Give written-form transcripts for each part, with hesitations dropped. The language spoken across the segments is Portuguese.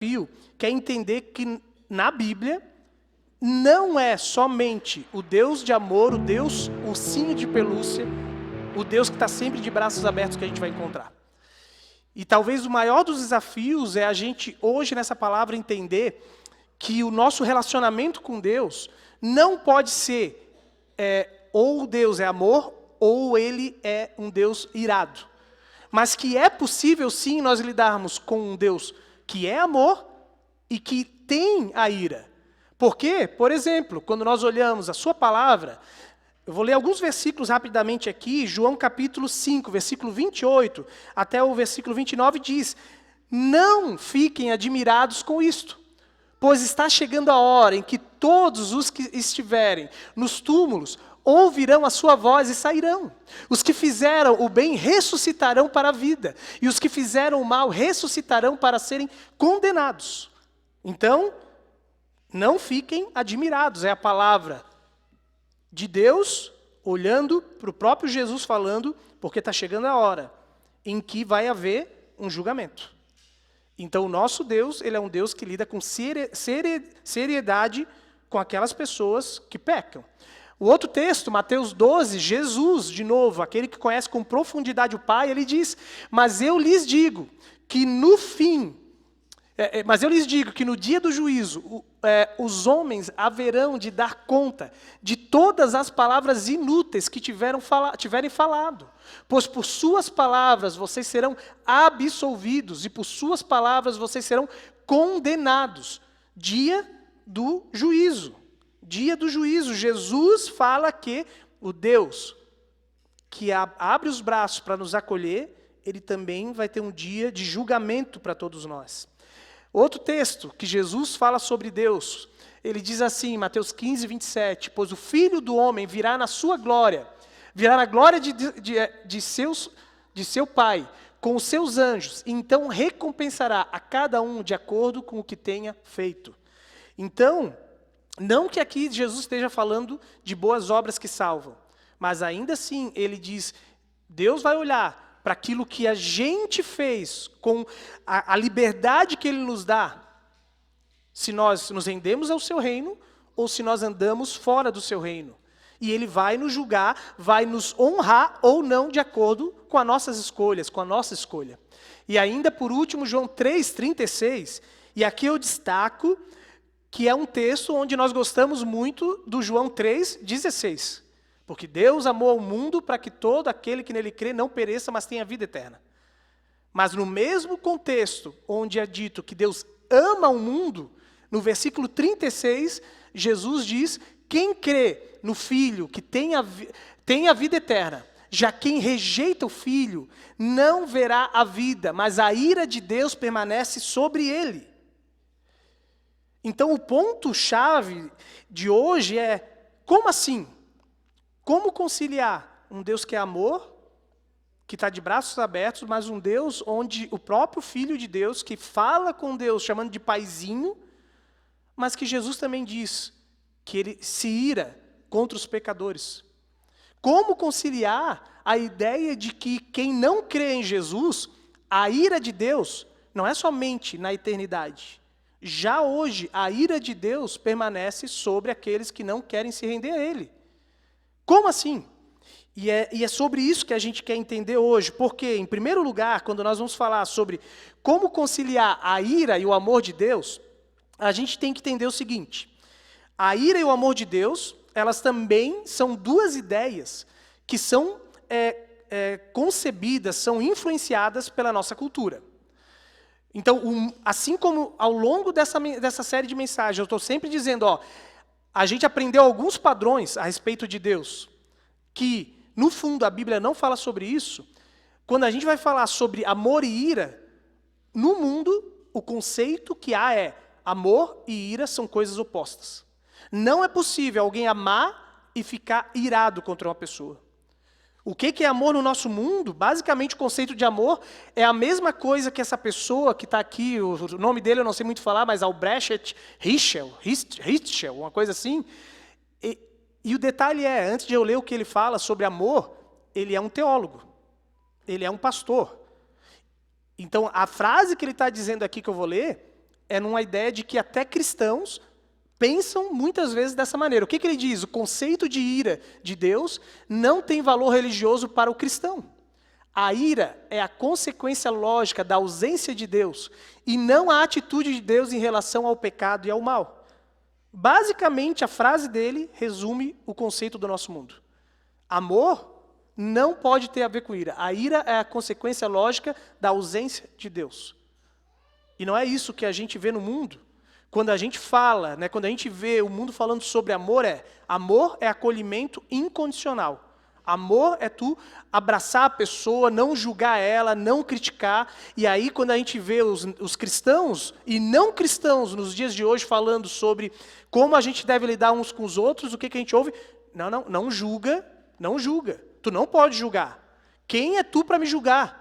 desafio, que é entender que na Bíblia não é somente o Deus de amor, o ursinho de pelúcia, o Deus que está sempre de braços abertos que a gente vai encontrar. E talvez o maior dos desafios é a gente hoje nessa palavra entender que o nosso relacionamento com Deus não pode ser ou Deus é amor ou Ele é um Deus irado. Mas que é possível sim nós lidarmos com um Deus que é amor e que tem a ira. Porque, por exemplo, quando nós olhamos a sua palavra, eu vou ler alguns versículos rapidamente aqui, João capítulo 5, versículo 28, até o versículo 29 diz: não fiquem admirados com isto, pois está chegando a hora em que todos os que estiverem nos túmulos ouvirão a sua voz e sairão. Os que fizeram o bem ressuscitarão para a vida, e os que fizeram o mal ressuscitarão para serem condenados. Então, não fiquem admirados, é a palavra de Deus, olhando para o próprio Jesus falando, porque está chegando a hora em que vai haver um julgamento. Então, o nosso Deus, Ele é um Deus que lida com seriedade com aquelas pessoas que pecam. O outro texto, Mateus 12, Jesus, de novo, aquele que conhece com profundidade o Pai, ele diz: mas eu lhes digo que no dia do juízo, os homens haverão de dar conta de todas as palavras inúteis que tiverem falado. Pois por suas palavras vocês serão absolvidos, e por suas palavras vocês serão condenados. Dia do juízo. Dia do juízo. Jesus fala que o Deus que abre os braços para nos acolher, Ele também vai ter um dia de julgamento para todos nós. Outro texto que Jesus fala sobre Deus, ele diz assim, Mateus 15, 27, pois o Filho do Homem virá na sua glória, virá na glória de seu Pai, com os seus anjos, e então recompensará a cada um de acordo com o que tenha feito. Então, não que aqui Jesus esteja falando de boas obras que salvam, mas ainda assim ele diz, Deus vai olhar para aquilo que a gente fez, com a liberdade que Ele nos dá, se nós nos rendemos ao seu reino, ou se nós andamos fora do seu reino. E Ele vai nos julgar, vai nos honrar ou não, de acordo com as nossas escolhas, com a nossa escolha. E ainda por último, João 3,36, e aqui eu destaco que é um texto onde nós gostamos muito do João 3,16. Porque Deus amou o mundo para que todo aquele que nele crê não pereça, mas tenha vida eterna. Mas no mesmo contexto onde é dito que Deus ama o mundo, no versículo 36, Jesus diz, quem crê no Filho que tem a vida eterna, já quem rejeita o Filho não verá a vida, mas a ira de Deus permanece sobre ele. Então o ponto-chave de hoje é, como assim? Como conciliar um Deus que é amor, que está de braços abertos, mas um Deus onde o próprio Filho de Deus, que fala com Deus chamando de paizinho, mas que Jesus também diz que Ele se ira contra os pecadores. Como conciliar a ideia de que quem não crê em Jesus, a ira de Deus não é somente na eternidade. Já hoje, a ira de Deus permanece sobre aqueles que não querem se render a Ele. Como assim? E é sobre isso que a gente quer entender hoje, porque, em primeiro lugar, quando nós vamos falar sobre como conciliar a ira e o amor de Deus, a gente tem que entender o seguinte, a ira e o amor de Deus, elas também são duas ideias que são concebidas, são influenciadas pela nossa cultura. Então, assim como ao longo dessa série de mensagens, eu estou sempre dizendo, a gente aprendeu alguns padrões a respeito de Deus, que, no fundo, a Bíblia não fala sobre isso. Quando a gente vai falar sobre amor e ira, no mundo, o conceito que há é amor e ira são coisas opostas. Não é possível alguém amar e ficar irado contra uma pessoa. O que é amor no nosso mundo? Basicamente, o conceito de amor é a mesma coisa que essa pessoa que está aqui, o nome dele eu não sei muito falar, mas Albrecht Ritschl, uma coisa assim. E o detalhe é, antes de eu ler o que ele fala sobre amor, ele é um teólogo, ele é um pastor. Então, a frase que ele está dizendo aqui que eu vou ler, é numa ideia de que até cristãos pensam muitas vezes dessa maneira. O que ele diz? O conceito de ira de Deus não tem valor religioso para o cristão. A ira é a consequência lógica da ausência de Deus e não a atitude de Deus em relação ao pecado e ao mal. Basicamente, a frase dele resume o conceito do nosso mundo. Amor não pode ter a ver com ira. A ira é a consequência lógica da ausência de Deus. E não é isso que a gente vê no mundo. Quando a gente fala, quando a gente vê o mundo falando sobre amor é acolhimento incondicional. Amor é tu abraçar a pessoa, não julgar ela, não criticar. E aí quando a gente vê os cristãos e não cristãos nos dias de hoje falando sobre como a gente deve lidar uns com os outros, o que a gente ouve? Não julga, não julga. Tu não pode julgar. Quem é tu para me julgar?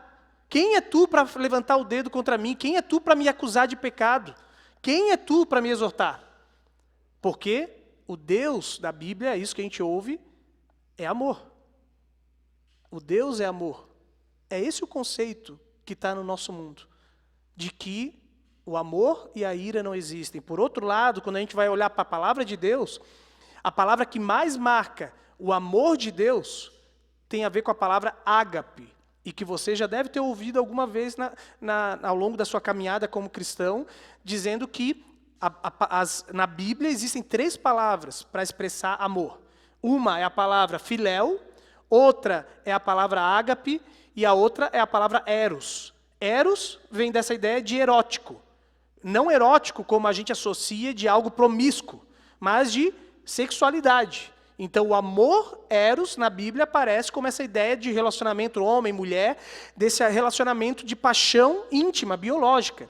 Quem é tu para levantar o dedo contra mim? Quem é tu para me acusar de pecado? Quem é tu para me exortar? Porque o Deus da Bíblia, é isso que a gente ouve, é amor. O Deus é amor. É esse o conceito que está no nosso mundo. De que o amor e a ira não existem. Por outro lado, quando a gente vai olhar para a palavra de Deus, a palavra que mais marca o amor de Deus tem a ver com a palavra ágape. E que você já deve ter ouvido alguma vez ao longo da sua caminhada como cristão, dizendo que na Bíblia existem 3 palavras para expressar amor. Uma é a palavra filéu, outra é a palavra ágape e a outra é a palavra eros. Eros vem dessa ideia de erótico. Não erótico como a gente associa de algo promíscuo, mas de sexualidade. Então o amor eros na Bíblia aparece como essa ideia de relacionamento homem-mulher, desse relacionamento de paixão íntima, biológica.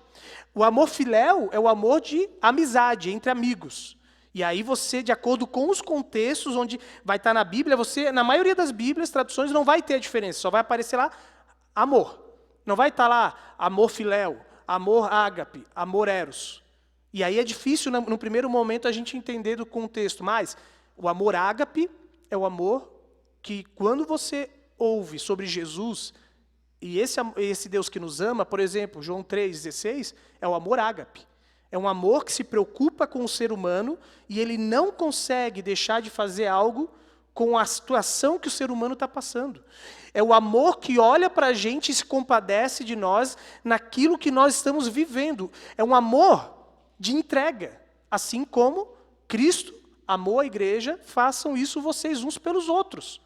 O amor filéu é o amor de amizade, entre amigos. E aí você, de acordo com os contextos onde vai estar na Bíblia, na maioria das Bíblias, traduções, não vai ter a diferença, só vai aparecer lá amor. Não vai estar lá amor filéu, amor ágape, amor eros. E aí é difícil, no primeiro momento, a gente entender do contexto, mas o amor ágape é o amor que, quando você ouve sobre Jesus, e esse Deus que nos ama, por exemplo, João 3,16, é o amor ágape. É um amor que se preocupa com o ser humano e ele não consegue deixar de fazer algo com a situação que o ser humano está passando. É o amor que olha para a gente e se compadece de nós naquilo que nós estamos vivendo. É um amor de entrega, assim como Cristo amou a igreja, façam isso vocês uns pelos outros.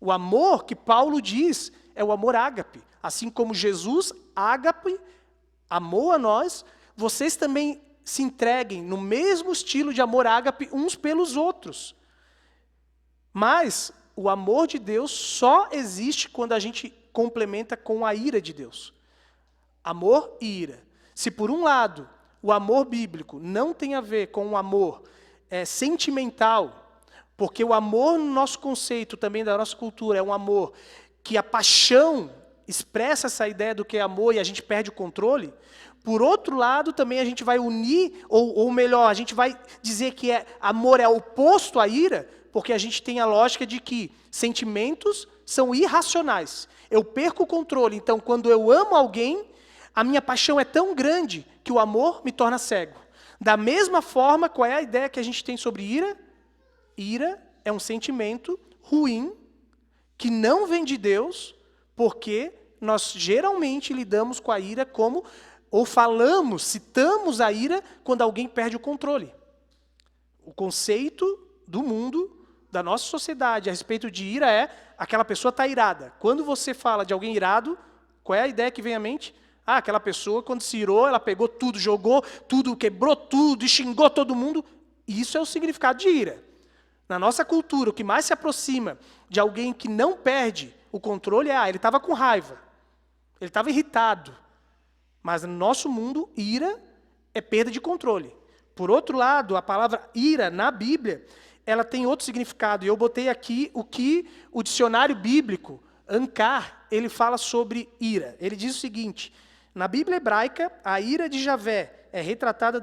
O amor que Paulo diz é o amor ágape. Assim como Jesus, ágape, amou a nós, vocês também se entreguem no mesmo estilo de amor ágape uns pelos outros. Mas o amor de Deus só existe quando a gente complementa com a ira de Deus. Amor e ira. Se por um lado o amor bíblico não tem a ver com o amor sentimental, porque o amor no nosso conceito também da nossa cultura é um amor que a paixão expressa essa ideia do que é amor e a gente perde o controle. Por outro lado, também a gente vai unir, ou melhor, a gente vai dizer que amor é oposto à ira, porque a gente tem a lógica de que sentimentos são irracionais. Eu perco o controle, então quando eu amo alguém, a minha paixão é tão grande que o amor me torna cego. Da mesma forma, qual é a ideia que a gente tem sobre ira? Ira é um sentimento ruim, que não vem de Deus, porque nós geralmente lidamos com a ira como, ou citamos a ira quando alguém perde o controle. O conceito do mundo, da nossa sociedade, a respeito de ira é, aquela pessoa está irada. Quando você fala de alguém irado, qual é a ideia que vem à mente? Aquela pessoa, quando se irou, ela pegou tudo, jogou tudo, quebrou tudo e xingou todo mundo. Isso é o significado de ira. Na nossa cultura, o que mais se aproxima de alguém que não perde o controle ele estava com raiva, ele estava irritado. Mas no nosso mundo, ira é perda de controle. Por outro lado, a palavra ira na Bíblia, ela tem outro significado. E eu botei aqui o que o dicionário bíblico, Ancar, ele fala sobre ira. Ele diz o seguinte: na Bíblia hebraica, a ira de Javé é retratada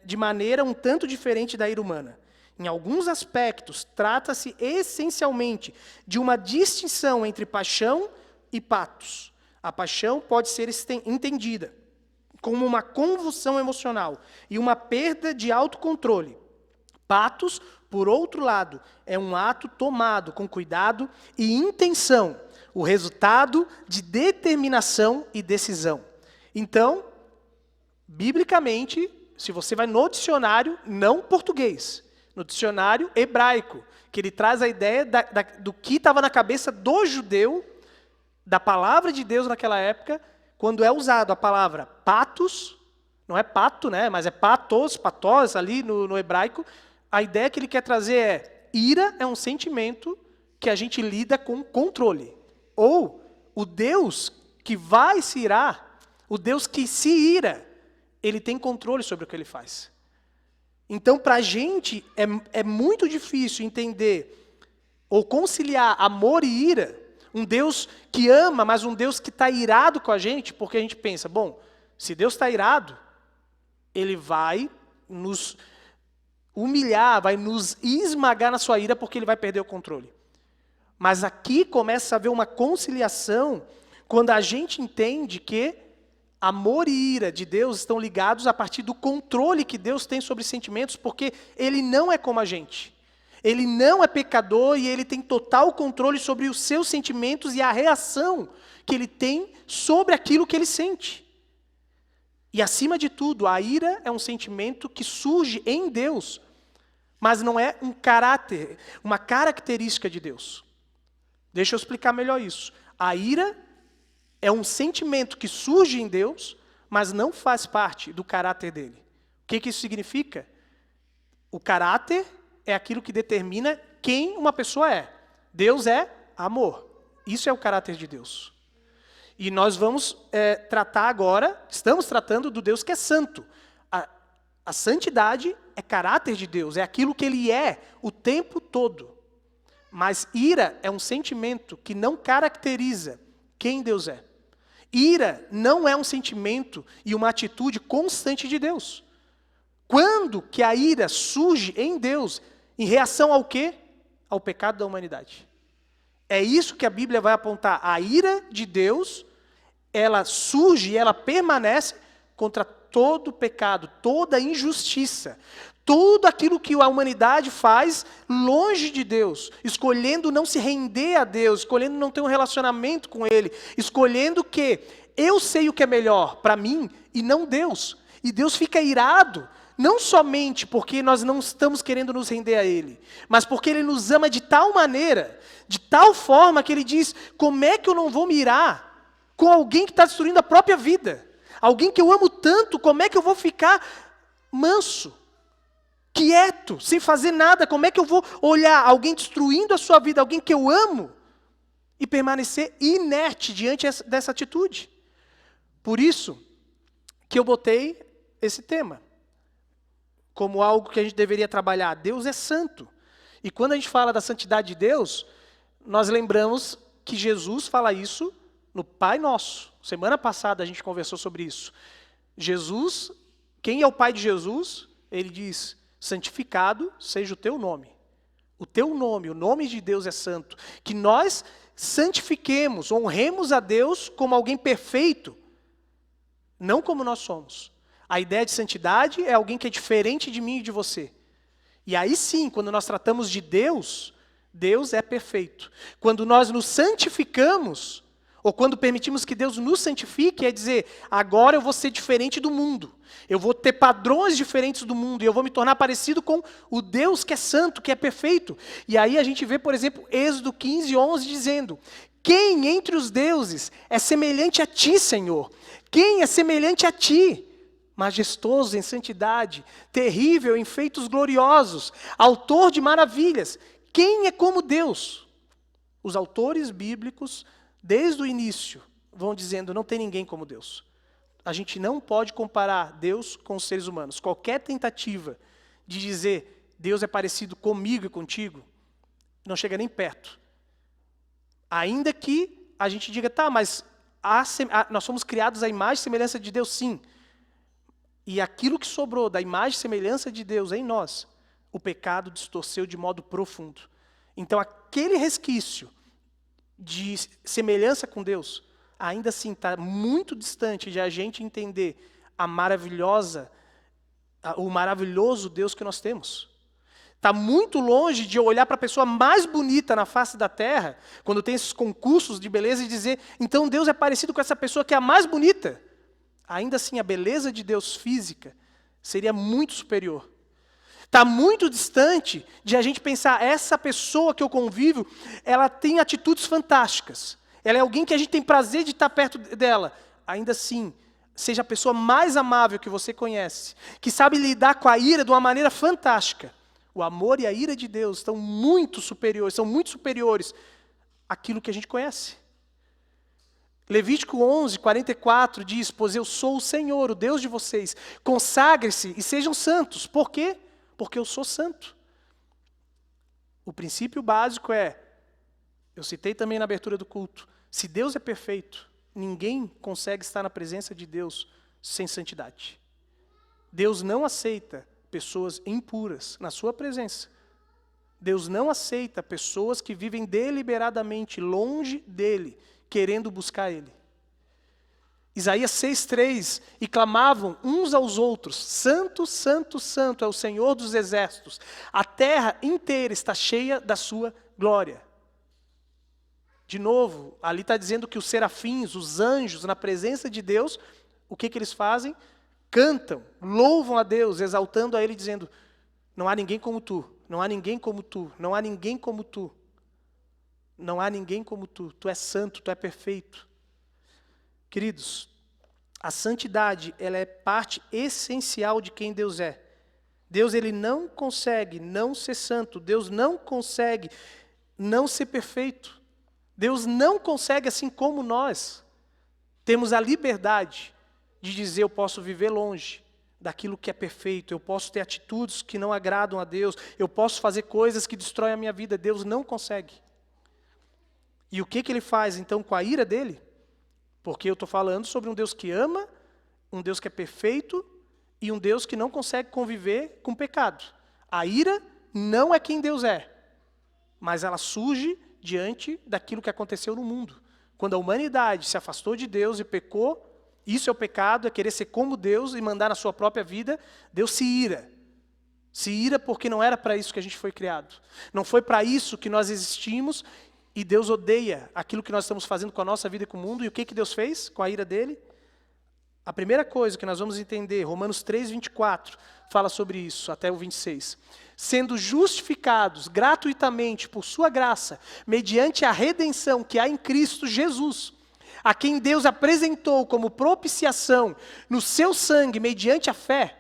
de maneira um tanto diferente da ira humana. Em alguns aspectos, trata-se essencialmente de uma distinção entre paixão e patos. A paixão pode ser entendida como uma convulsão emocional e uma perda de autocontrole. Patos, por outro lado, é um ato tomado com cuidado e intenção, o resultado de determinação e decisão. Então, biblicamente, se você vai no dicionário, não português, no dicionário hebraico, que ele traz a ideia do que estava na cabeça do judeu, da palavra de Deus naquela época, quando é usado a palavra patos, não é pato, né, mas é patós ali no hebraico, a ideia que ele quer trazer é, ira é um sentimento que a gente lida com controle. Ou o Deus que vai se irar, o Deus que se ira, ele tem controle sobre o que ele faz. Então, para a gente, é muito difícil entender ou conciliar amor e ira, um Deus que ama, mas um Deus que está irado com a gente, porque a gente pensa, bom, se Deus está irado, ele vai nos humilhar, vai nos esmagar na sua ira, porque ele vai perder o controle. Mas aqui começa a haver uma conciliação, quando a gente entende que amor e ira de Deus estão ligados a partir do controle que Deus tem sobre sentimentos, porque ele não é como a gente. Ele não é pecador e ele tem total controle sobre os seus sentimentos e a reação que ele tem sobre aquilo que ele sente. E acima de tudo, a ira é um sentimento que surge em Deus, mas não é um caráter, uma característica de Deus. Deixa eu explicar melhor isso. A ira é um sentimento que surge em Deus, mas não faz parte do caráter dele. O que isso significa? O caráter é aquilo que determina quem uma pessoa é. Deus é amor. Isso é o caráter de Deus. E nós vamos tratar agora, estamos tratando do Deus que é santo. A santidade é caráter de Deus, é aquilo que ele é o tempo todo. Mas ira é um sentimento que não caracteriza quem Deus é. Ira não é um sentimento e uma atitude constante de Deus. Quando que a ira surge em Deus, em reação ao quê? Ao pecado da humanidade. É isso que a Bíblia vai apontar. A ira de Deus, ela surge e ela permanece contra todo pecado, toda injustiça, tudo aquilo que a humanidade faz longe de Deus, escolhendo não se render a Deus, escolhendo não ter um relacionamento com Ele, escolhendo que eu sei o que é melhor para mim e não Deus. E Deus fica irado, não somente porque nós não estamos querendo nos render a Ele, mas porque Ele nos ama de tal maneira, de tal forma que Ele diz, como é que eu não vou me irar com alguém que está destruindo a própria vida? Alguém que eu amo tanto, como é que eu vou ficar manso, quieto, sem fazer nada? Como é que eu vou olhar alguém destruindo a sua vida, alguém que eu amo, e permanecer inerte diante dessa atitude? Por isso que eu botei esse tema como algo que a gente deveria trabalhar. Deus é santo. E quando a gente fala da santidade de Deus, nós lembramos que Jesus fala isso no Pai Nosso. Semana passada a gente conversou sobre isso. Jesus, quem é o Pai de Jesus? Ele diz, santificado seja o teu nome. O teu nome, o nome de Deus é santo. Que nós santifiquemos, honremos a Deus como alguém perfeito, não como nós somos. A ideia de santidade é alguém que é diferente de mim e de você. E aí sim, quando nós tratamos de Deus, Deus é perfeito. Quando nós nos santificamos, ou quando permitimos que Deus nos santifique, é dizer, agora eu vou ser diferente do mundo. Eu vou ter padrões diferentes do mundo, e eu vou me tornar parecido com o Deus que é santo, que é perfeito. E aí a gente vê, por exemplo, Êxodo 15:11 dizendo, quem entre os deuses é semelhante a ti, Senhor? Quem é semelhante a ti? Majestoso em santidade, terrível em feitos gloriosos, autor de maravilhas. Quem é como Deus? Os autores bíblicos, desde o início, vão dizendo, não tem ninguém como Deus. A gente não pode comparar Deus com os seres humanos. Qualquer tentativa de dizer, Deus é parecido comigo e contigo, não chega nem perto. Ainda que a gente diga, tá, mas nós somos criados à imagem e semelhança de Deus, sim. E aquilo que sobrou da imagem e semelhança de Deus em nós, o pecado distorceu de modo profundo. Então, aquele resquício de semelhança com Deus, ainda assim está muito distante de a gente entender o maravilhoso Deus que nós temos. Está muito longe de eu olhar para a pessoa mais bonita na face da terra, quando tem esses concursos de beleza, e dizer, então Deus é parecido com essa pessoa que é a mais bonita. Ainda assim, a beleza de Deus física seria muito superior. Está muito distante de a gente pensar, essa pessoa que eu convivo, ela tem atitudes fantásticas. Ela é alguém que a gente tem prazer de estar perto dela. Ainda assim, seja a pessoa mais amável que você conhece, que sabe lidar com a ira de uma maneira fantástica. O amor e a ira de Deus são muito superiores àquilo que a gente conhece. Levítico 11, 44 diz, pois eu sou o Senhor, o Deus de vocês. Consagre-se e sejam santos. Por quê? Porque eu sou santo. O princípio básico eu citei também na abertura do culto, se Deus é perfeito, ninguém consegue estar na presença de Deus sem santidade. Deus não aceita pessoas impuras na sua presença. Deus não aceita pessoas que vivem deliberadamente longe dele, querendo buscar ele. Isaías 6:3, e clamavam uns aos outros, santo, santo, santo é o Senhor dos exércitos, a terra inteira está cheia da sua glória. De novo, ali está dizendo que os serafins, os anjos, na presença de Deus, o que eles fazem? Cantam, louvam a Deus, exaltando a Ele, dizendo, não há ninguém como tu, não há ninguém como tu, não há ninguém como tu. Não há ninguém como tu, tu és santo, tu és perfeito. Queridos, a santidade, ela é parte essencial de quem Deus é. Deus, ele não consegue não ser santo, Deus não consegue não ser perfeito. Deus não consegue, assim como nós, temos a liberdade de dizer, eu posso viver longe daquilo que é perfeito, eu posso ter atitudes que não agradam a Deus, eu posso fazer coisas que destroem a minha vida. Deus não consegue. E o que ele faz, então, com a ira dele? Porque eu estou falando sobre um Deus que ama, um Deus que é perfeito, e um Deus que não consegue conviver com o pecado. A ira não é quem Deus é, mas ela surge diante daquilo que aconteceu no mundo. Quando a humanidade se afastou de Deus e pecou, isso é o pecado, é querer ser como Deus e mandar na sua própria vida, Deus se ira. Se ira porque não era para isso que a gente foi criado. Não foi para isso que nós existimos. E Deus odeia aquilo que nós estamos fazendo com a nossa vida e com o mundo. E o que Deus fez com a ira dele? A primeira coisa que nós vamos entender, Romanos 3, 24, fala sobre isso, até o 26. Sendo justificados gratuitamente por sua graça, mediante a redenção que há em Cristo Jesus, a quem Deus apresentou como propiciação no seu sangue, mediante a fé,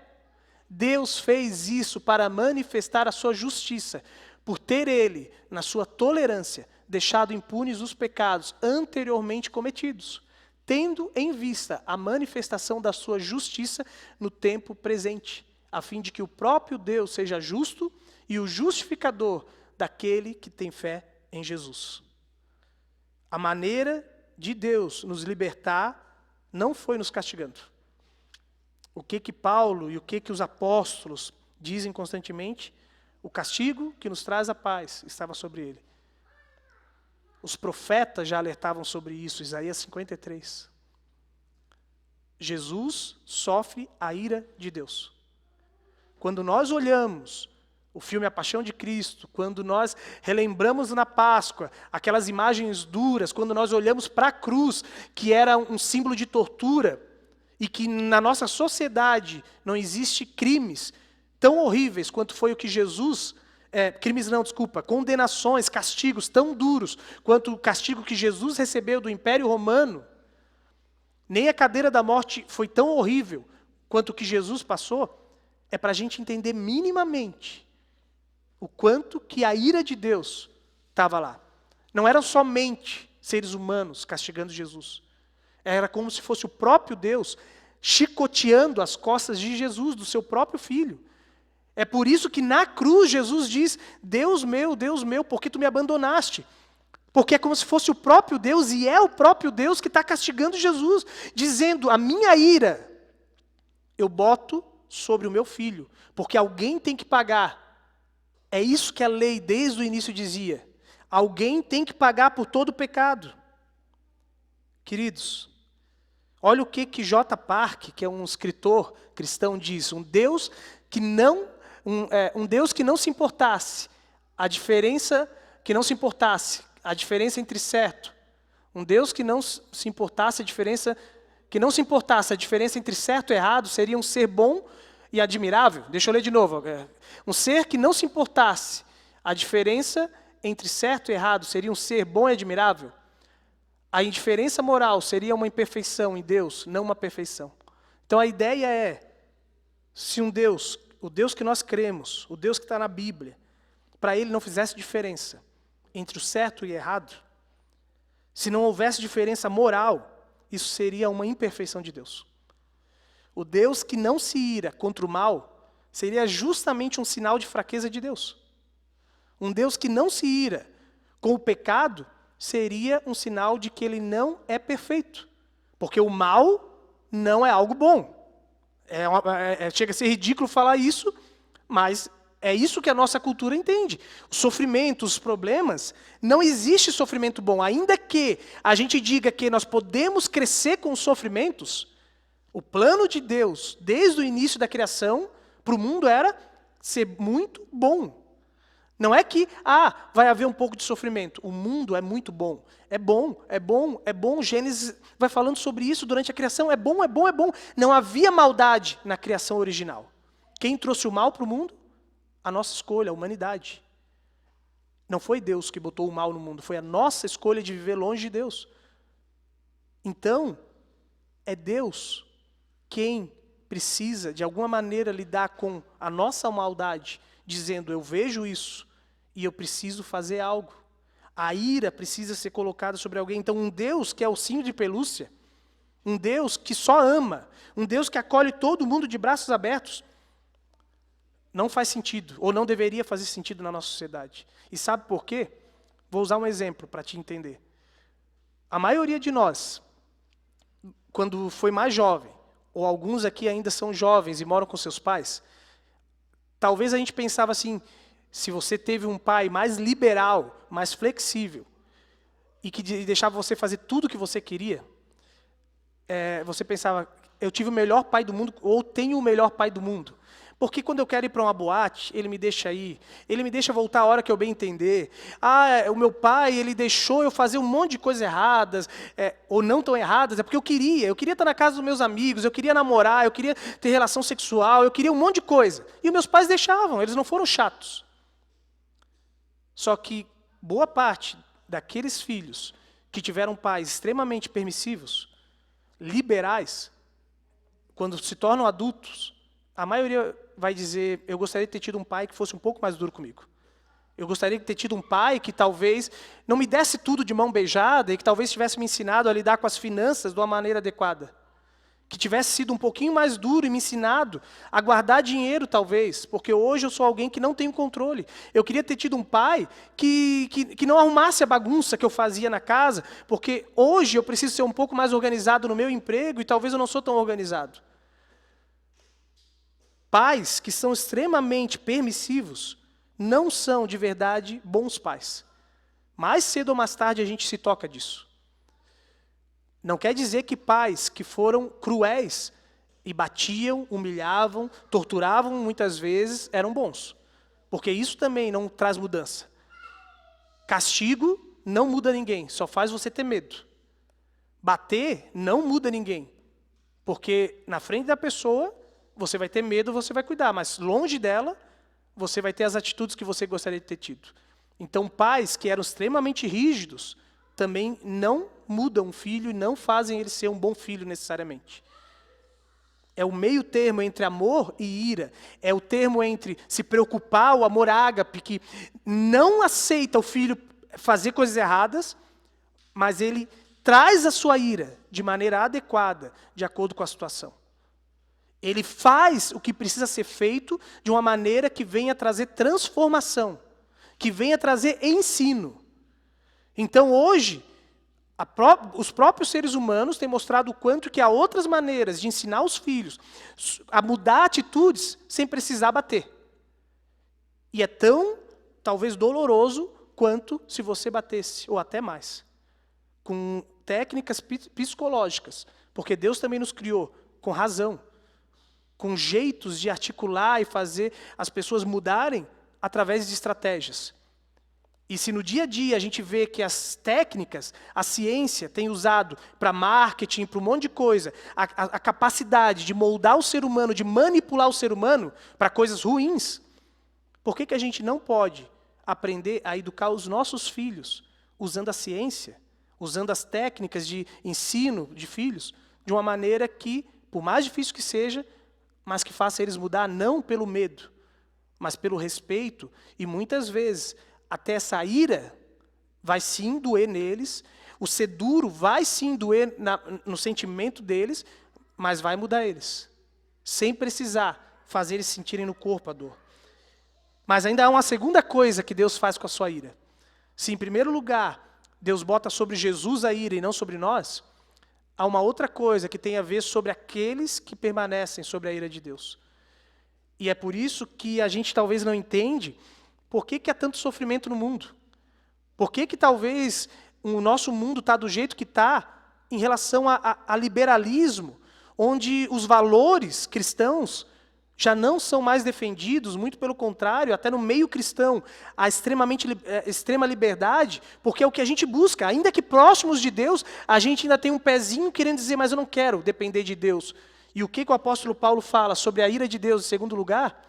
Deus fez isso para manifestar a sua justiça, por ter ele, na sua tolerância, deixado impunes os pecados anteriormente cometidos, tendo em vista a manifestação da sua justiça no tempo presente, a fim de que o próprio Deus seja justo e o justificador daquele que tem fé em Jesus. A maneira de Deus nos libertar não foi nos castigando. O que Paulo e o que os apóstolos dizem constantemente? O castigo que nos traz a paz estava sobre ele. Os profetas já alertavam sobre isso, Isaías 53. Jesus sofre a ira de Deus. Quando nós olhamos o filme A Paixão de Cristo, quando nós relembramos na Páscoa aquelas imagens duras, quando nós olhamos para a cruz, que era um símbolo de tortura, e que na nossa sociedade não existe crimes tão horríveis quanto foi o que Jesus... condenações, castigos tão duros quanto o castigo que Jesus recebeu do Império Romano, nem a cadeira da morte foi tão horrível quanto o que Jesus passou, é para a gente entender minimamente o quanto que a ira de Deus estava lá. Não eram somente seres humanos castigando Jesus, era como se fosse o próprio Deus chicoteando as costas de Jesus, do seu próprio Filho. É por isso que na cruz Jesus diz, Deus meu, por que tu me abandonaste? Porque é como se fosse o próprio Deus, e é o próprio Deus que está castigando Jesus, dizendo, a minha ira eu boto sobre o meu filho, porque alguém tem que pagar. É isso que a lei desde o início dizia. Alguém tem que pagar por todo o pecado. Queridos, Olha o que J. Park, que é um escritor cristão, diz. Um Deus que não se importasse a diferença entre certo. Um Deus que não se importasse a diferença entre certo e errado seria um ser bom e admirável. Deixa eu ler de novo. Um ser que não se importasse a diferença entre certo e errado seria um ser bom e admirável. A indiferença moral seria uma imperfeição em Deus, não uma perfeição. Então a ideia é, se o Deus que nós cremos, o Deus que está na Bíblia, para ele não fizesse diferença entre o certo e o errado, se não houvesse diferença moral, isso seria uma imperfeição de Deus. O Deus que não se ira contra o mal seria justamente um sinal de fraqueza de Deus. Um Deus que não se ira com o pecado seria um sinal de que ele não é perfeito. Porque o mal não é algo bom. Chega a ser ridículo falar isso, mas é isso que a nossa cultura entende. O sofrimento, os problemas, não existe sofrimento bom. Ainda que a gente diga que nós podemos crescer com os sofrimentos, o plano de Deus, desde o início da criação, para o mundo era ser muito bom. Não é que, vai haver um pouco de sofrimento. O mundo é muito bom. É bom, é bom, é bom. Gênesis vai falando sobre isso durante a criação. É bom, é bom, é bom. Não havia maldade na criação original. Quem trouxe o mal para o mundo? A nossa escolha, a humanidade. Não foi Deus que botou o mal no mundo, foi a nossa escolha de viver longe de Deus. Então, é Deus quem precisa, de alguma maneira, lidar com a nossa maldade, dizendo, eu vejo isso e eu preciso fazer algo. A ira precisa ser colocada sobre alguém. Então, um Deus que é ursinho de pelúcia, um Deus que só ama, um Deus que acolhe todo mundo de braços abertos, não faz sentido, ou não deveria fazer sentido na nossa sociedade. E sabe por quê? Vou usar um exemplo para te entender. A maioria de nós, quando foi mais jovem, ou alguns aqui ainda são jovens e moram com seus pais, talvez a gente pensava assim, se você teve um pai mais liberal, mais flexível, e que deixava você fazer tudo o que você queria, você pensava, eu tive o melhor pai do mundo, ou tenho o melhor pai do mundo. Porque quando eu quero ir para uma boate, ele me deixa ir, ele me deixa voltar a hora que eu bem entender. O meu pai, ele deixou eu fazer um monte de coisas erradas, ou não tão erradas, é porque eu queria estar na casa dos meus amigos, eu queria namorar, eu queria ter relação sexual, eu queria um monte de coisa. E meus pais deixavam, eles não foram chatos. Só que boa parte daqueles filhos que tiveram pais extremamente permissivos, liberais, quando se tornam adultos, a maioria vai dizer, eu gostaria de ter tido um pai que fosse um pouco mais duro comigo. Eu gostaria de ter tido um pai que talvez não me desse tudo de mão beijada e que talvez tivesse me ensinado a lidar com as finanças de uma maneira adequada. Que tivesse sido um pouquinho mais duro e me ensinado a guardar dinheiro, talvez, porque hoje eu sou alguém que não tem controle. Eu queria ter tido um pai que não arrumasse a bagunça que eu fazia na casa, porque hoje eu preciso ser um pouco mais organizado no meu emprego e talvez eu não sou tão organizado. Pais que são extremamente permissivos não são, de verdade, bons pais. Mais cedo ou mais tarde a gente se toca disso. Não quer dizer que pais que foram cruéis e batiam, humilhavam, torturavam muitas vezes, eram bons. Porque isso também não traz mudança. Castigo não muda ninguém, só faz você ter medo. Bater não muda ninguém. Porque na frente da pessoa, você vai ter medo, você vai cuidar, mas longe dela, você vai ter as atitudes que você gostaria de ter tido. Então, pais que eram extremamente rígidos, também não mudam um filho e não fazem ele ser um bom filho necessariamente. É o meio termo entre amor e ira. É o termo entre se preocupar, o amor ágape, que não aceita o filho fazer coisas erradas, mas ele traz a sua ira de maneira adequada, de acordo com a situação. Ele faz o que precisa ser feito de uma maneira que venha trazer transformação, que venha trazer ensino. Então, hoje, os próprios seres humanos têm mostrado o quanto que há outras maneiras de ensinar os filhos a mudar atitudes sem precisar bater. E é tão, talvez, doloroso quanto se você batesse, ou até mais. Com técnicas psicológicas, porque Deus também nos criou com razão, com jeitos de articular e fazer as pessoas mudarem através de estratégias. E se no dia a dia a gente vê que as técnicas, a ciência tem usado para marketing, para um monte de coisa, a capacidade de moldar o ser humano, de manipular o ser humano para coisas ruins, por que a gente não pode aprender a educar os nossos filhos usando a ciência, usando as técnicas de ensino de filhos, de uma maneira que, por mais difícil que seja, mas que faça eles mudar não pelo medo, mas pelo respeito, e muitas vezes até essa ira vai sim doer neles, o ser duro vai sim doer no sentimento deles, mas vai mudar eles, sem precisar fazer eles sentirem no corpo a dor. Mas ainda há uma segunda coisa que Deus faz com a sua ira. Se em primeiro lugar Deus bota sobre Jesus a ira e não sobre nós, há uma outra coisa que tem a ver sobre aqueles que permanecem sobre a ira de Deus. E é por isso que a gente talvez não entende por que há tanto sofrimento no mundo. Por que talvez o nosso mundo está do jeito que está em relação a liberalismo, onde os valores cristãos já não são mais defendidos, muito pelo contrário, até no meio cristão, a extrema liberdade, porque é o que a gente busca. Ainda que próximos de Deus, a gente ainda tem um pezinho querendo dizer, mas eu não quero depender de Deus. E o que o apóstolo Paulo fala sobre a ira de Deus, em segundo lugar?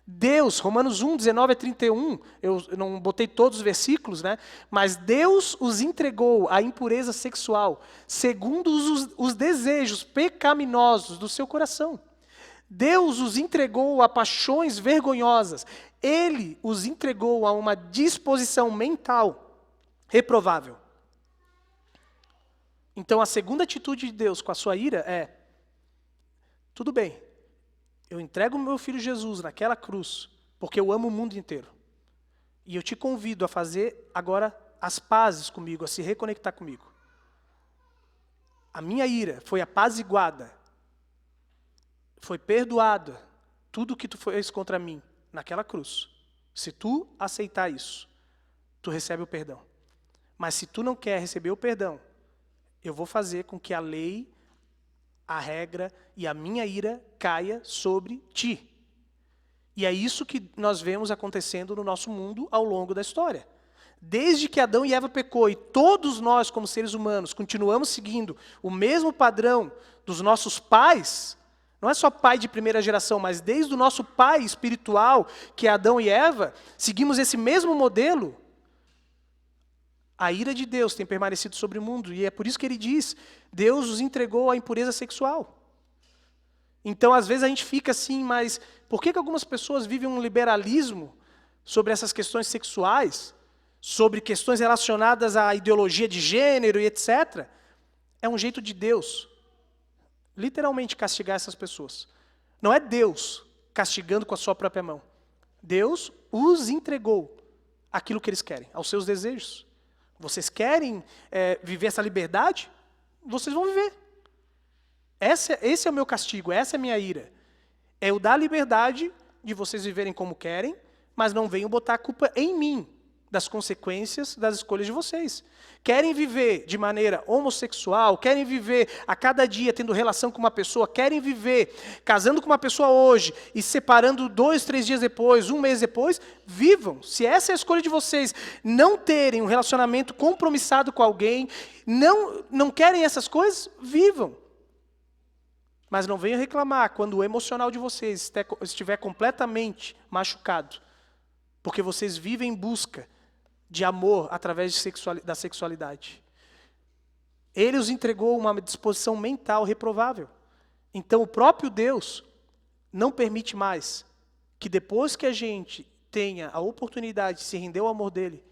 Deus, Romanos 1, 19 a 31, eu não botei todos os versículos, né? Mas Deus os entregou à impureza sexual, segundo os desejos pecaminosos do seu coração. Deus os entregou a paixões vergonhosas. Ele os entregou a uma disposição mental reprovável. Então a segunda atitude de Deus com a sua ira é: tudo bem, eu entrego o meu filho Jesus naquela cruz, porque eu amo o mundo inteiro. E eu te convido a fazer agora as pazes comigo, a se reconectar comigo. A minha ira foi apaziguada, foi perdoada, tudo que tu fez contra mim naquela cruz. Se tu aceitar isso, tu recebe o perdão. Mas se tu não quer receber o perdão, eu vou fazer com que a lei, a regra e a minha ira caia sobre ti. E é isso que nós vemos acontecendo no nosso mundo ao longo da história. Desde que Adão e Eva pecou e todos nós, como seres humanos, continuamos seguindo o mesmo padrão dos nossos pais, não é só pai de primeira geração, mas desde o nosso pai espiritual, que é Adão e Eva, seguimos esse mesmo modelo. A ira de Deus tem permanecido sobre o mundo, e é por isso que ele diz, Deus os entregou à impureza sexual. Então, às vezes a gente fica assim, mas por que algumas pessoas vivem um liberalismo sobre essas questões sexuais, sobre questões relacionadas à ideologia de gênero e etc.? É um jeito de Deus, literalmente, castigar essas pessoas. Não é Deus castigando com a sua própria mão. Deus os entregou aquilo que eles querem, aos seus desejos. Vocês querem viver essa liberdade? Vocês vão viver. Esse é o meu castigo, essa é a minha ira. É eu dar a liberdade de vocês viverem como querem, mas não venham botar a culpa em mim das consequências das escolhas de vocês. Querem viver de maneira homossexual, querem viver a cada dia tendo relação com uma pessoa, querem viver casando com uma pessoa hoje e separando 2, 3 dias depois, 1 mês depois, vivam. Se essa é a escolha de vocês, não terem um relacionamento compromissado com alguém, não querem essas coisas, vivam. Mas não venham reclamar quando o emocional de vocês estiver completamente machucado, porque vocês vivem em busca de amor através da sexualidade. Ele os entregou uma disposição mental reprovável. Então o próprio Deus não permite mais que depois que a gente tenha a oportunidade de se render ao amor dele,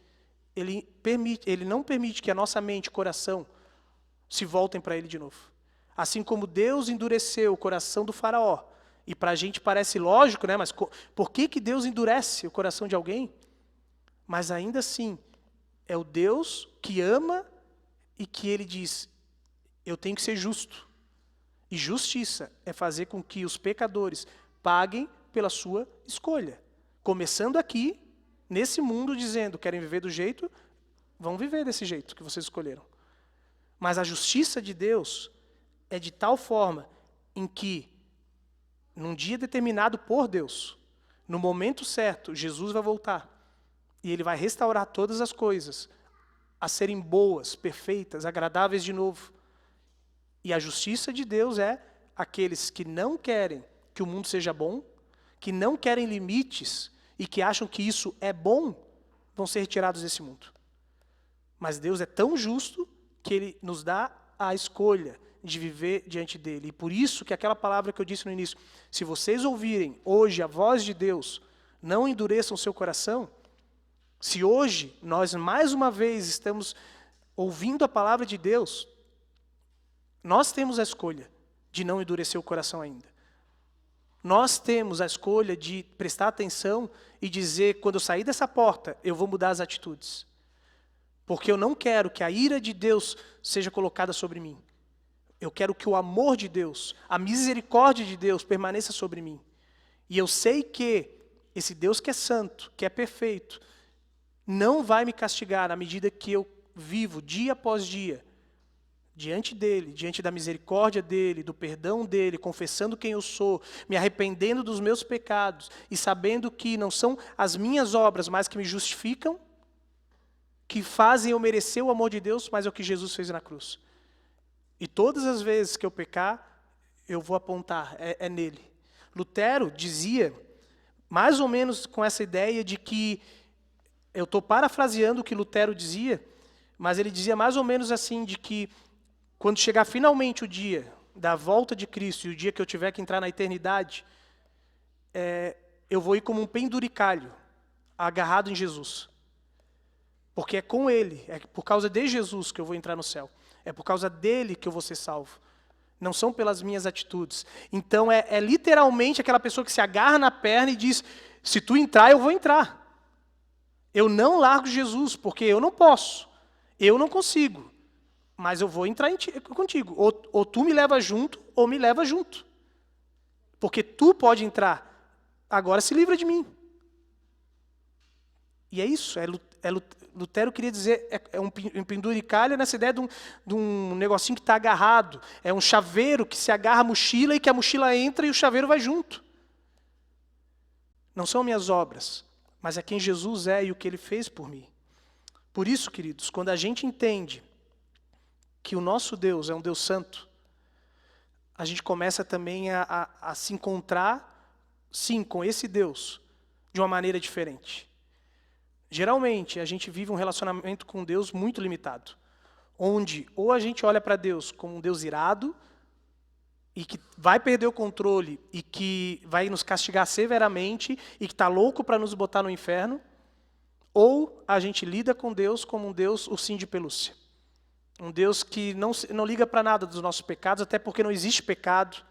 ele não permite que a nossa mente e coração se voltem para ele de novo. Assim como Deus endureceu o coração do faraó, e para a gente parece lógico, né? Mas por que Deus endurece o coração de alguém? Mas ainda assim, é o Deus que ama e que ele diz, eu tenho que ser justo. E justiça é fazer com que os pecadores paguem pela sua escolha. Começando aqui, nesse mundo, dizendo, querem viver do jeito, vão viver desse jeito que vocês escolheram. Mas a justiça de Deus é de tal forma em que, num dia determinado por Deus, no momento certo, Jesus vai voltar e ele vai restaurar todas as coisas a serem boas, perfeitas, agradáveis de novo. E a justiça de Deus é aqueles que não querem que o mundo seja bom, que não querem limites e que acham que isso é bom, vão ser retirados desse mundo. Mas Deus é tão justo que Ele nos dá a escolha de viver diante dEle. E por isso que aquela palavra que eu disse no início, se vocês ouvirem hoje a voz de Deus, não endureçam o seu coração. Se hoje nós mais uma vez estamos ouvindo a palavra de Deus, nós temos a escolha de não endurecer o coração ainda. Nós temos a escolha de prestar atenção e dizer, quando eu sair dessa porta, eu vou mudar as atitudes. Porque eu não quero que a ira de Deus seja colocada sobre mim. Eu quero que o amor de Deus, a misericórdia de Deus permaneça sobre mim. E eu sei que esse Deus que é santo, que é perfeito, não vai me castigar à medida que eu vivo dia após dia, diante dEle, diante da misericórdia dEle, do perdão dEle, confessando quem eu sou, me arrependendo dos meus pecados e sabendo que não são as minhas obras, mas que me justificam, que fazem eu merecer o amor de Deus, mas é o que Jesus fez na cruz. E todas as vezes que eu pecar, eu vou apontar, é nele. Lutero dizia, mais ou menos com essa ideia de que, eu estou parafraseando o que Lutero dizia, mas ele dizia mais ou menos assim, de que quando chegar finalmente o dia da volta de Cristo e o dia que eu tiver que entrar na eternidade, eu vou ir como um penduricalho, agarrado em Jesus. Porque é com Ele, é por causa de Jesus que eu vou entrar no céu. É por causa dele que eu vou ser salvo. Não são pelas minhas atitudes. Então é literalmente aquela pessoa que se agarra na perna e diz, se tu entrar, eu vou entrar. Eu não largo Jesus, porque eu não posso. Eu não consigo. Mas eu vou entrar contigo. Ou tu me leva junto, ou me leva junto. Porque tu pode entrar. Agora se livra de mim. E é isso. Lutero queria dizer, um penduricalho nessa ideia de um negocinho que está agarrado. É um chaveiro que se agarra à mochila e que a mochila entra e o chaveiro vai junto. Não são minhas obras, mas é quem Jesus é e o que Ele fez por mim. Por isso, queridos, quando a gente entende que o nosso Deus é um Deus santo, a gente começa também a se encontrar, sim, com esse Deus, de uma maneira diferente. Geralmente, a gente vive um relacionamento com Deus muito limitado, onde ou a gente olha para Deus como um Deus irado, e que vai perder o controle, e que vai nos castigar severamente, e que está louco para nos botar no inferno, ou a gente lida com Deus como um Deus ursinho de pelúcia. Um Deus que não liga para nada dos nossos pecados, até porque não existe pecado.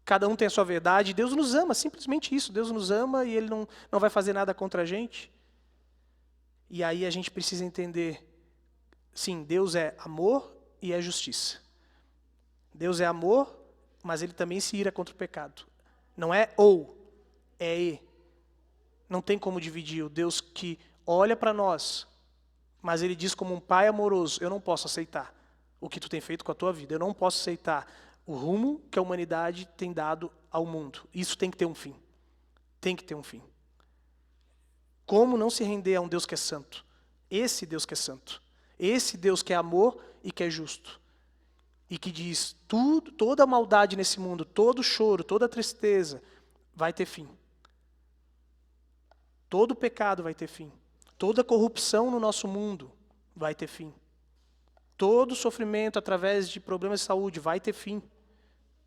Cada um tem a sua verdade. Deus nos ama, simplesmente isso. Deus nos ama e Ele não vai fazer nada contra a gente. E aí a gente precisa entender, sim, Deus é amor e é justiça. Deus é amor, mas Ele também se ira contra o pecado. Não é ou, é e. Não tem como dividir o Deus que olha para nós, mas Ele diz como um pai amoroso, eu não posso aceitar o que tu tem feito com a tua vida. Eu não posso aceitar o rumo que a humanidade tem dado ao mundo. Isso tem que ter um fim. Tem que ter um fim. Como não se render a um Deus que é santo? Esse Deus que é santo. Esse Deus que é amor e que é justo. E que diz, toda a maldade nesse mundo, todo choro, toda tristeza, vai ter fim. Todo pecado vai ter fim. Toda corrupção no nosso mundo vai ter fim. Todo sofrimento através de problemas de saúde vai ter fim.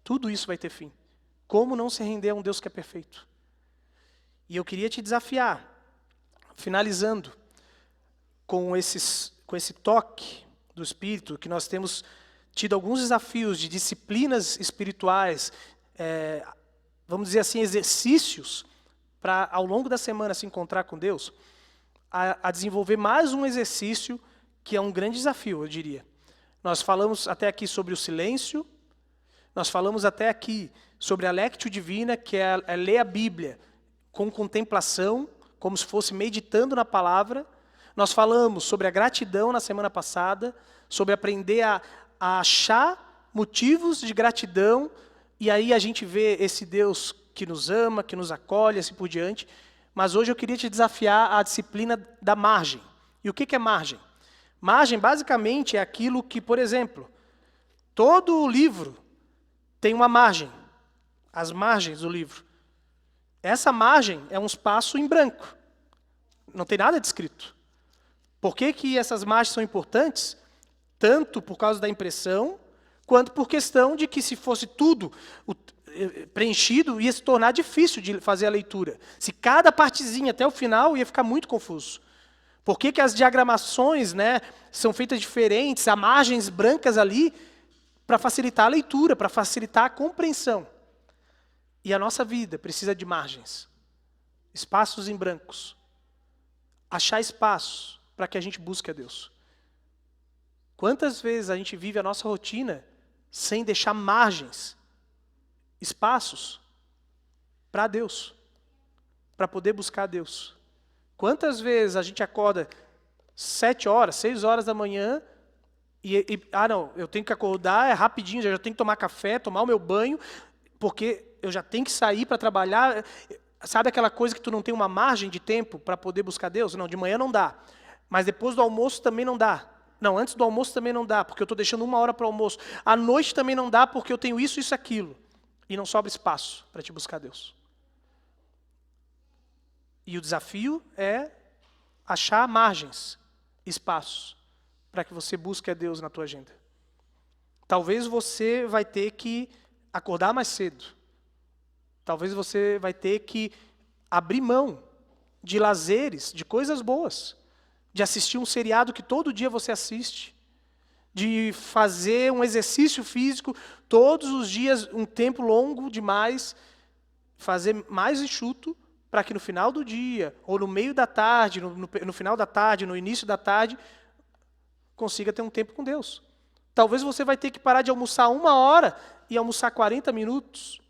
Tudo isso vai ter fim. Como não se render a um Deus que é perfeito? E eu queria te desafiar, finalizando com esse toque do Espírito, que nós temos tido alguns desafios de disciplinas espirituais, vamos dizer assim, exercícios, para ao longo da semana se encontrar com Deus, a desenvolver mais um exercício que é um grande desafio, eu diria. Nós falamos até aqui sobre o silêncio, nós falamos até aqui sobre a Lectio Divina, que é ler a Bíblia com contemplação, como se fosse meditando na palavra. Nós falamos sobre a gratidão na semana passada, sobre aprender a achar motivos de gratidão, e aí a gente vê esse Deus que nos ama, que nos acolhe, assim por diante. Mas hoje eu queria te desafiar à disciplina da margem. E o que é margem? Margem, basicamente, é aquilo que, por exemplo, todo livro tem uma margem, as margens do livro. Essa margem é um espaço em branco, não tem nada descrito. Por que essas margens são importantes? Tanto por causa da impressão, quanto por questão de que se fosse tudo preenchido, ia se tornar difícil de fazer a leitura. Se cada partezinha até o final, ia ficar muito confuso. Por que as diagramações, né, são feitas diferentes, há margens brancas ali, para facilitar a leitura, para facilitar a compreensão. E a nossa vida precisa de margens, espaços em brancos. Achar espaço para que a gente busque a Deus. Quantas vezes a gente vive a nossa rotina sem deixar margens, espaços para Deus, para poder buscar a Deus? Quantas vezes a gente acorda 7 horas, 6 horas da manhã não, eu tenho que acordar, é rapidinho, já tenho que tomar café, tomar o meu banho, porque eu já tenho que sair para trabalhar. Sabe aquela coisa que tu não tem uma margem de tempo para poder buscar Deus? Não, de manhã não dá, mas depois do almoço também não dá. Não, antes do almoço também não dá, porque eu estou deixando 1 hora para o almoço. À noite também não dá, porque eu tenho isso, aquilo. E não sobra espaço para te buscar Deus. E o desafio é achar margens, espaços, para que você busque a Deus na tua agenda. Talvez você vai ter que acordar mais cedo. Talvez você vai ter que abrir mão de lazeres, de coisas boas. De assistir um seriado que todo dia você assiste. De fazer um exercício físico todos os dias, um tempo longo demais. Fazer mais enxuto, para que no final do dia, ou no meio da tarde, no final da tarde, no início da tarde, consiga ter um tempo com Deus. Talvez você vai ter que parar de almoçar 1 hora e almoçar 40 minutos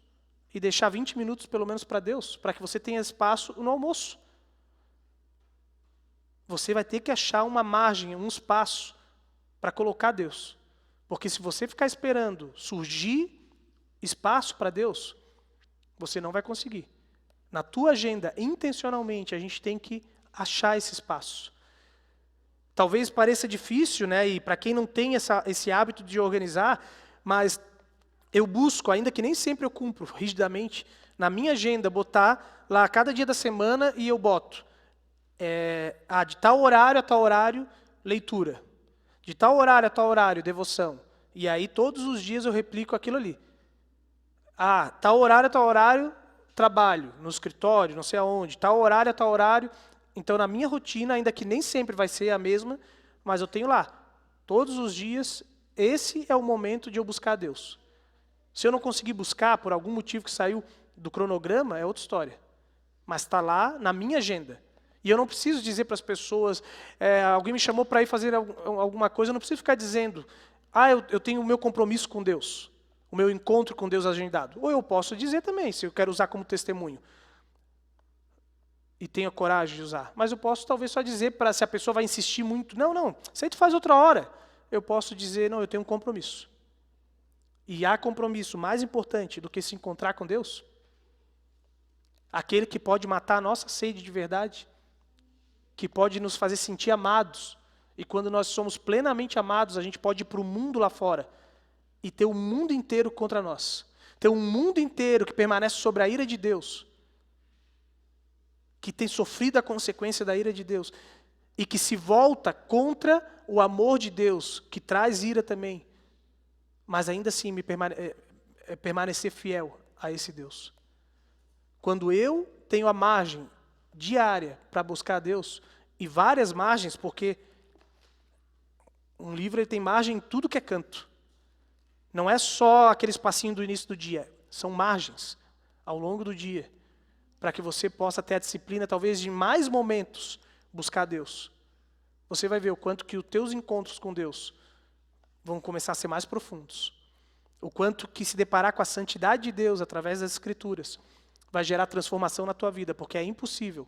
e deixar 20 minutos pelo menos para Deus, para que você tenha espaço no almoço. Você vai ter que achar uma margem, um espaço para colocar Deus. Porque se você ficar esperando surgir espaço para Deus, você não vai conseguir. Na tua agenda, intencionalmente, a gente tem que achar esse espaço. Talvez pareça difícil, né? E para quem não tem esse hábito de organizar, mas eu busco, ainda que nem sempre eu cumpro rigidamente, na minha agenda, botar lá cada dia da semana e eu boto. De tal horário a tal horário, leitura. De tal horário a tal horário, devoção. E aí todos os dias eu replico aquilo ali. Tal horário a tal horário, trabalho, no escritório, não sei aonde. Tal horário a tal horário. Então, na minha rotina, ainda que nem sempre vai ser a mesma, mas eu tenho lá, todos os dias, esse é o momento de eu buscar a Deus. Se eu não conseguir buscar, por algum motivo que saiu do cronograma, é outra história. Mas está lá na minha agenda. E eu não preciso dizer para as pessoas, alguém me chamou para ir fazer alguma coisa, eu não preciso ficar dizendo, eu tenho o meu compromisso com Deus, o meu encontro com Deus agendado. Ou eu posso dizer também, se eu quero usar como testemunho. E tenho coragem de usar. Mas eu posso talvez só dizer, se a pessoa vai insistir muito, não, isso aí tu faz outra hora. Eu posso dizer, não, eu tenho um compromisso. E há compromisso mais importante do que se encontrar com Deus? Aquele que pode matar a nossa sede de verdade, que pode nos fazer sentir amados. E quando nós somos plenamente amados, a gente pode ir para o mundo lá fora e ter o mundo inteiro contra nós. Ter um mundo inteiro que permanece sobre a ira de Deus, que tem sofrido a consequência da ira de Deus, e que se volta contra o amor de Deus, que traz ira também, mas ainda assim permanecer fiel a esse Deus. Quando eu tenho a margem diária para buscar a Deus, e várias margens, porque um livro ele tem margem em tudo que é canto. Não é só aquele espacinho do início do dia, são margens ao longo do dia, para que você possa ter a disciplina, talvez, de mais momentos buscar a Deus. Você vai ver o quanto que os teus encontros com Deus vão começar a ser mais profundos. O quanto que se deparar com a santidade de Deus através das Escrituras vai gerar transformação na tua vida, porque é impossível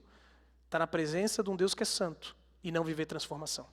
estar na presença de um Deus que é santo e não viver transformação.